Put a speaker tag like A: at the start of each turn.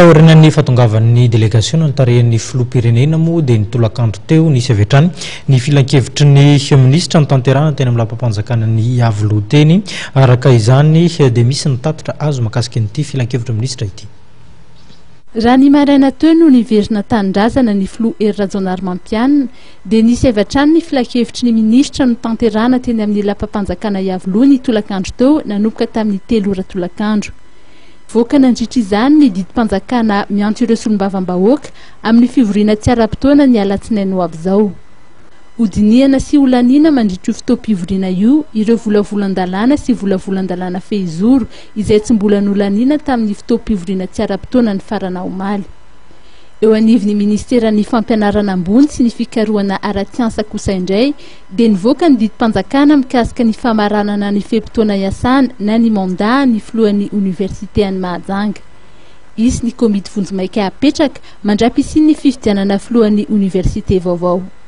A: Taorina ny fahatongavan'ny délégation nitarehan'ny filoham-pirenena moa dia nitolakandro teo nisy avy hatrany ny filan-kevitry ny minisitra nitanterahana teny amin'ny lampam-panjakana ny Iavoloha teny. Araka izany dia misy nitatitra azo mahakasika an'ity filan-kevitry minisitra ity.
B: Raha ny maraina teo no niverina tanindrazana ny filoha Hery Rajaonarimampianina dia nisy avy hatrany ny filan-kevitry ny minisitra no tanterahana teny amin'ny lampam-panjakana Iavoloha ny tolakandro teo nanomboka tamin'ny 3 ora tolakandro. Voaka nandritra izany ny didim-panjakana miantso ireo solombavam-bahoaka amin'ny fivoriana tsy ara-potoana ny alatsinainy ho avy izao. Hodiniana sy olaniana mandritra io fotoam-pivoriana io ireo volavolan-dalàna sy volavolan-dalàna fehizoro izay tsy mbola nolaniana tamin'ny fotoam-pivoriana tsy ara-potoana ny farana omaly. Eo anivon'ny ministeran'ny fampianarana ambony sy ny fikarohana ara-tsiansa kosa indray dia nivoaka ny didim-panjakana mikasika ny famaranana ny fe-potoana iasana na ny mandat ny filohan'ny université any Mahajanga. Isy ny komity vonjimaika apetraka mandrapisiny ny fifidianana filohan'ny université vaovao.